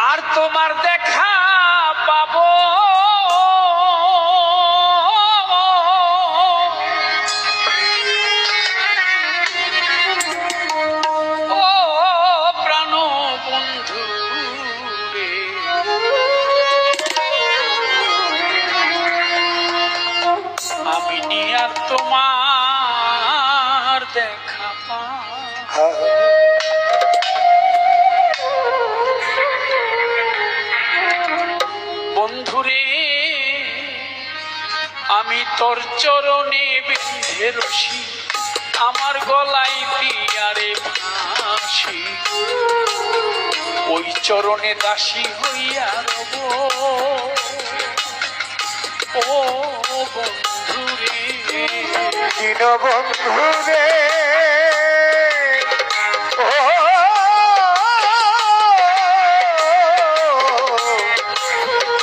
আর তোমার দেখা পাবো ও প্রাণ বন্ধু রে, আমি নিয়ে আর তোমার দেখা পাবো। বন্ধুরে আমি তোর চরণে বেঁধে রশি, আমার গলায় দিয়ারে ফাঁসি, ওই চরণে দাসী হইয়া রব। ও বন্ধুরে, দীন বন্ধুরে, ও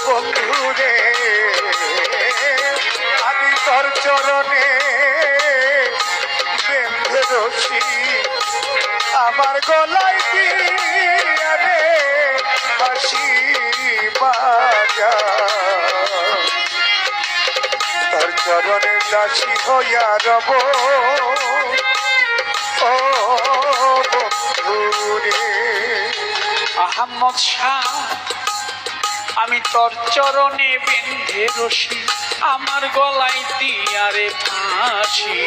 বন্ধুরে, আমি তোর চরণে বেঁধে রশি, আমার গলায় দিয়া রে বাঁশি বাজা, তোর চরণে দাসী হইয়া রব। ও বন্ধুরে, আহমদ শাহ আমি তোর চরণে বেঁধে রশি, আমার গলায় দিয়ারে ফাঁসি।